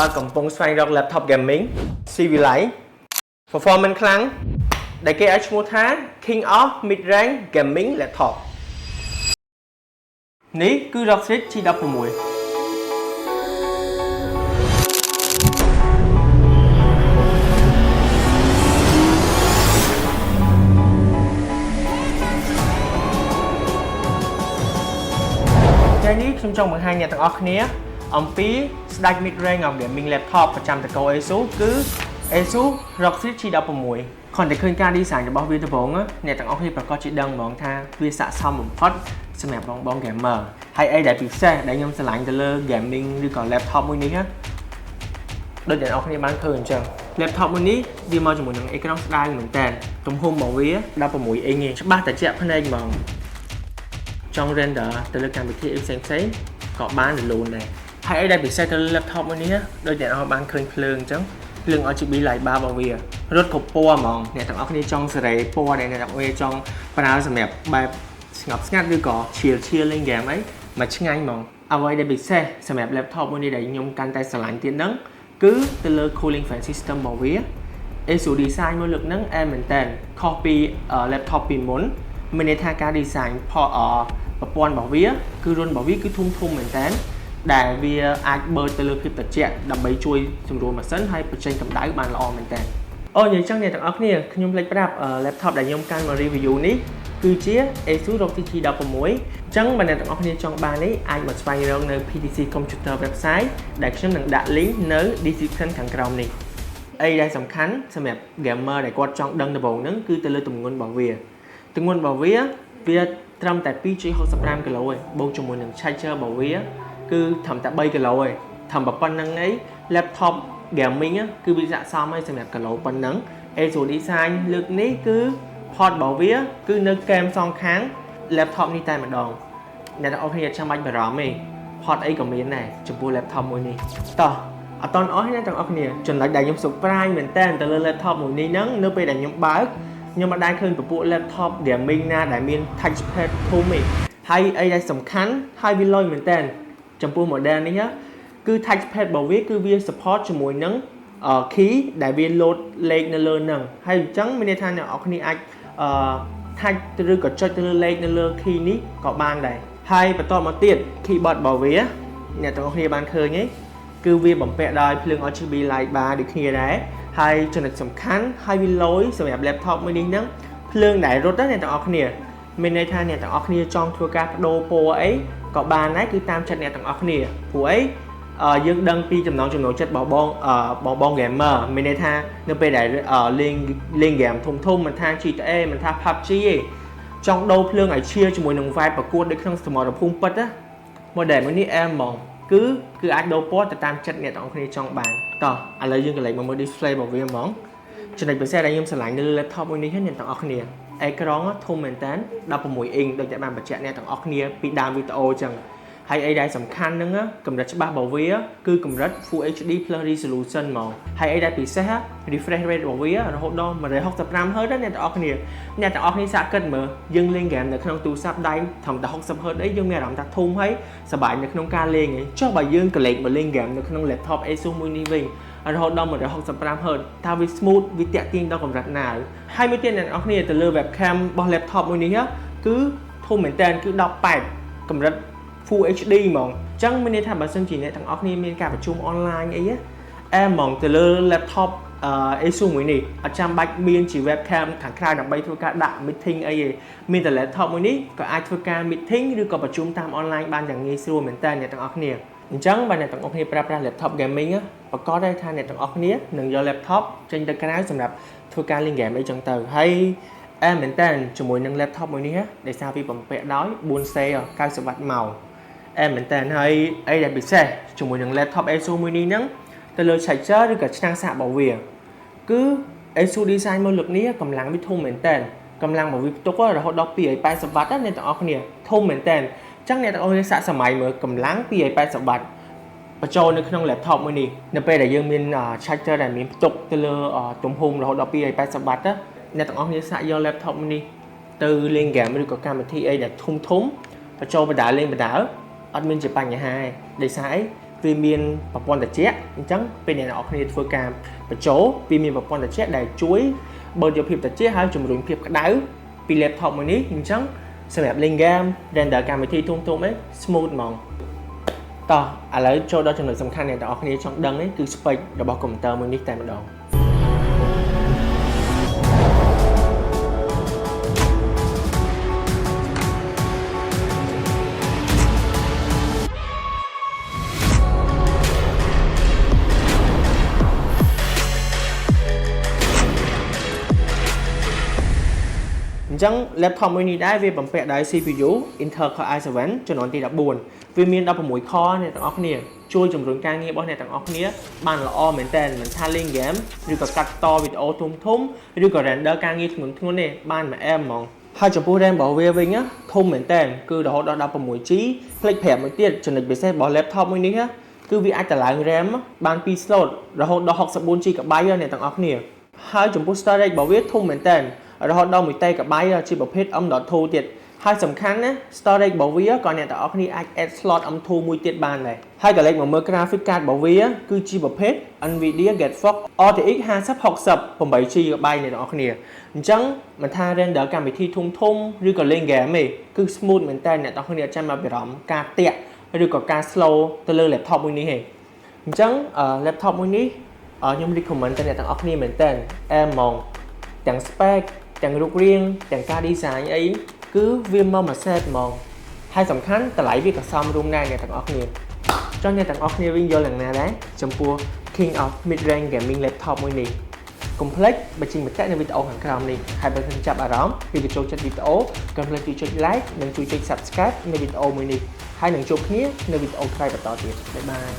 បើកំពុងស្វែងរក laptop gaming CV Light performance ខ្លាំងដែលគេឲ្យឈ្មោះថា King of Mid-range Gaming Laptop នេះគឺ Rockstrix G16 ថ្ងៃនេះខ្ញុំចង់បង្ហាញអ្នកទាំងអស់គ្នាអំពីស្ដេច mid-range of gaming laptop ប្រចាំតកូ ASUS គឺ ASUS Rockstrix G16 គ្រាន់តែឃើញការ design របស់វាដំបូងអ្នកទាំងអស់គ្នាប្រកាសជាដឹងហ្មងថាវាស័ក្តិសមបំផុតសម្រាប់បង gamer ហើយអីដែលពិសេសដែលខ្ញុំស្រឡាញ់ទៅលើ gaming ឬក៏ laptop មួយនេះដូចអ្នកទាំងអស់គ្នាបានឃើញអញ្ចឹង laptop មួយនេះវាមកជាមួយនឹងអេក្រង់ស្ដើងមែនតើទំហំរបស់វា16 អ៊ីងច្បាស់តែជាក់ភ្នែកហ្មងចង់ render ទៅលើកម្មវិធីផ្សេងៗក៏បានរលូនដែរហើយអីដែលពិសេសទៅលើ laptop មួយនេះដូចអ្នកនរបានឃើញភ្លើងអញ្ចឹងភ្លើង RGB light bar របស់វារត់គ្រប់ពណ៌ហ្មងអ្នកទាំងអស់គ្នាចង់សេរីពណ៌ដែលអ្នកទាំងអស់គ្នាចង់ប្រើសម្រាប់បែបស្ងប់ស្ងាត់ឬក៏ឈៀលលេងហ្គេមអីមកឆ្ងាញ់ហ្មងអ្វីដែលពិសេសសម្រាប់ laptop មួយនេះដែលខ្ញុំកាន់តែស្រឡាញ់ទៀតហ្នឹងគឺទៅលើ cooling fan system របស់វា ASUS design មួយលើកហ្នឹងមែនតើខុសពី laptop ពីមុនមានន័យថាការ design ប្រព័ន្ធរបស់វាគឺរុនរបស់វាគឺធំមែនតើដែលវាអាចបើកទៅលើភាពត្រជាក់ដើម្បីជួយសម្រួលម៉ាស៊ីនហើយបញ្ចេញកម្ដៅបានល្អមែនតើអូនិយាយចឹងអ្នកទាំងអស់គ្នាខ្ញុំភ្លេចប្រាប់ laptop ដែលខ្ញុំកាន់មក review នេះគឺជា ASUS Rockstrix G16 អញ្ចឹងបើអ្នកទាំងអស់គ្នាចង់បាននេះអាចមកស្វែងរកនៅ PTC Computer website ដែលខ្ញុំនឹងដាក់ link នៅ description ខាងក្រោមនេះអីដែលសំខាន់សម្រាប់ gamer ដែលគាត់ចង់ដឹងដំបូងហ្នឹងគឺទៅលើទម្ងន់របស់វាទម្ងន់របស់វាត្រឹមតែ 2.65 គីឡូឯងបូកជាមួយនឹង charger របស់វាគឺត្រឹមតែ 3 គីឡូឯងត្រឹមប៉ុណ្្នឹងឯង laptop gaming គឺវាស័ក្តិសមហើយសម្រាប់គីឡូប៉ុណ្្នឹង ASUS design លើកនេះគឺ port របស់វាគឺនៅកែមសងខាង laptop នេះតែម្ដងអ្នកទាំងអស់គ្នាចាំបាច់បារម្ភទេ port អីក៏មានដែរចំពោះ laptop មួយនេះតោះអត់តន់អស់អ្នកទាំងអស់គ្នាចំណុចដែលខ្ញុំ surprise មែនតើទៅលើ laptop មួយនេះហ្នឹងនៅពេលដែលខ្ញុំបើកខ្ញុំមិនដែលឃើញពពួក laptop gaming ណាដែលមាន touchpad ធំទេហើយអីដែលសំខាន់ហើយវាលុយមែនតើចំពោះ model នេះគឺ touchpad របស់វាគឺវា support ជាមួយនឹង key ដែលវា load លេខនៅលើហ្នឹងហើយអញ្ចឹងមានន័យថាអ្នកនរគ្នាអាចtouch ឬក៏ចុចទៅលើលេខនៅលើ key នេះក៏បានដែរហើយបន្តមកទៀត keyboard របស់វាអ្នកទាំងអស់គ្នាបានឃើញទេគឺវាបំពាក់ដោយភ្លើង RGB light bar ដូចគ្នាដែរហើយចំណុចសំខាន់ហើយវាលយសម្រាប់ laptop មួយនេះហ្នឹងភ្លើងដែលរត់ណាអ្នកទាំងអស់គ្នាមានន័យថាអ្នកទាំងអស់គ្នាចង់ធ្វើការបដូរពណ៌អីក៏បានដែរគឺតាមចិត្តអ្នកទាំងអស់គ្នាព្រោះអីយើងដឹងពីចំណង់ចំណូលចិត្តបង gamer មានន័យថានៅពេលដែលលេង game ធំមិនថា GTA មិនថា PUBG ទេចង់ដូរភ្លើងឲ្យឈៀជាមួយនឹង vibe ប្រកួតដូចក្នុងសមរភូមិពិតណា model មួយនេះហ្មងគឺអាចដូរពណ៌ទៅតាមចិត្តអ្នកទាំងអស់គ្នាចង់បានតោះឥឡូវយើងកន្លែងមកមើល display របស់វាហ្មងចំណុចពិសេសដែលខ្ញុំស្រឡាញ់នៅលើ laptop មួយនេះអ្នកទាំងអស់គ្នាអេក្រង់ធំមែនតើ16អ៊ីងដូចតែបានបញ្ជាក់អ្នកទាំងអស់គ្នាពីដើមវីដេអូអញ្ចឹងហើយអីដែលសំខាន់ហ្នឹងកម្រិតច្បាស់របស់វាគឺកម្រិត Full HD plus resolution ហ្មងហើយអីដែលពិសេស refresh rate របស់វារហូតដល់ 165 Hz អ្នកទាំងអស់គ្នាសាកគិតមើលយើងលេងហ្គេមនៅក្នុងទូរស័ព្ទដៃត្រឹមតែ60 Hz អីយើងមានអារម្មណ៍ថាធំហើយសប្បាយនៅក្នុងការលេងឯងចុះបើយើងក៏លេងមកលេងហ្គេមនៅក្នុង laptop ASUS មួយនេះវិញរហូតដល់ 165 Hz ថាវា smooth វាតាក់ទាញដល់កម្រិតណាហើយមួយទៀតអ្នកទាំងអស់គ្នាទៅលើ webcam របស់ laptop មួយនេះគឺធំមែនតើគឺ18កម្រិតFull HD ហ្មងអញ្ចឹងមានន័យថាបើសិនជាអ្នកទាំងអស់គ្នាមានការប្រជុំអនឡាញអីហ្មងទៅលើ laptop ASUS មួយនេះអត់ចាំបាច់មានជា webcam ខាងក្រៅដើម្បីធ្វើការដាក់ meeting អីទេមានតែ laptop មួយនេះក៏អាចធ្វើការ meeting ឬក៏ប្រជុំតាមអនឡាញបានយ៉ាងងាយស្រួលមែនតើអ្នកទាំងអស់គ្នាអញ្ចឹងបើអ្នកទាំងអស់គ្នាប្រើប្រាស់ laptop gaming ប្រកាសដែរថាអ្នកទាំងអស់គ្នានឹងយក laptop ចេញទៅក្រៅសម្រាប់ធ្វើការលេង game អីចឹងទៅហើយមែនតើជាមួយនឹង laptop មួយនេះដែលសារពីបំពាក់ដោយ 4C 90W ម៉ោងមែនតើហើយអីដែលពិសេសជាមួយនឹង laptop ASUS មួយនេះហ្នឹងទៅលើ charger ឬក៏ឆ្នាំងសាករបស់វាគឺ ASUS design មកលើកនេះកម្លាំងវាធំមែនតើកម្លាំងរបស់វាផ្ទុករហូតដល់ 280W អ្នកទាំងអស់គ្នាធំមែនតើអញ្ចឹងអ្នកទាំងអស់គ្នាសាកសម័យមើលកម្លាំង 280W បញ្ចូលនៅក្នុង laptop មួយនេះនៅពេលដែលយើងមាន charger ដែលមានផ្ទុកទៅលើទំហំរហូតដល់ 280W អ្នកទាំងអស់គ្នាសាកយក laptop មួយនេះទៅលេង game ឬក៏កម្មវិធីអីដែលធំបញ្ចូលបណ្ដាលេងបណ្ដាអត់មានជាបញ្ហាទេដោយសារអី វាមានប្រព័ន្ធត្រជាក់អញ្ចឹងពេលអ្នកនរគ្នាធ្វើការបញ្ចូលវាមានប្រព័ន្ធត្រជាក់ដែលជួយបើកយកភាពត្រជាក់ហើយជំរុញភាពក្តៅពី laptop មួយនេះអញ្ចឹងសម្រាប់លេង game render កម្មវិធីធំៗអី smooth ហ្មងតោះឥឡូវចូលដល់ចំណុចសំខាន់អ្នកនរគ្នាចង់ដឹងនេះគឺ spec របស់ computer មួយនេះតែម្ដងអញ្ចឹង laptop មួយនេះដែរវាបំពាក់ដោយ CPU Intel Core i7 ចំនួនទី14វាមាន16 core អ្នកទាំងអស់គ្នាជួយជំរុញការងាររបស់អ្នកទាំងអស់គ្នាបានល្អមែនតើមិនថាលេង game ឬក៏កាត់តវីដេអូធំឬក៏ render ការងារធ្ងន់ទេបានមួយអែមហ្មងហើយចំពោះ RAM របស់វាវិញធំមែនតើគឺរហូតដល់ 16GB ផ្លេច5មួយទៀតចំណុចពិសេសរបស់ laptop មួយនេះគឺវាអាចតម្លើង RAM បាន2 slot រហូតដល់ 64GB អ្នកទាំងអស់គ្នាហើយចំពោះ storage របស់វាធំមែនតើរហូតដល់ 1TB ជាប្រភេទ M.2 ទៀតហើយសំខាន់ណា storage របស់វាក៏អ្នកទាំងអស់គ្នាអាច add slot M.2 មួយទៀតបានដែរហើយក៏លេខមកមើល graphic card របស់វាគឺជាប្រភេទ Nvidia GeForce RTX 5060 8GB អ្នកទាំងអស់គ្នាអញ្ចឹងមិនថា render កម្មវិធីធំឬក៏លេង game ទេគឺ smooth មែនតើអ្នកទាំងអស់គ្នាអត់ចាំមកបារម្ភការតាក់ឬក៏ការ slow ទៅលើ laptop មួយនេះទេអញ្ចឹង laptop មួយនេះខ្ញុំ recommend ទៅអ្នកទាំងអស់គ្នាមែនតើអែមហ្មងទាំង spec ទាំងរូបរាងទាំងការ design អីគឺវាមកមួយ set ហ្មងហើយសំខាន់តម្លៃវាក៏សមរម្យដែរអ្នកទាំងអស់គ្នាចុះអ្នកទាំងអស់គ្នាវិញយល់យ៉ាងណាដែរចំពោះ King of Mid-range Gaming Laptop មួយនេះកុំភ្លេចបញ្ចេញមតិនៅវីដេអូខាងក្រោមនេះហើយបើคุณចាប់អារម្មណ៍ឬក៏ចូលចិត្តវីដេអូកុំភ្លេចជួយចុច like និងជួយចុច subscribe នៅវីដេអូមួយនេះហើយនឹងជួបគ្នានៅវីដេអូក្រោយបន្តទៀតបាយបាយ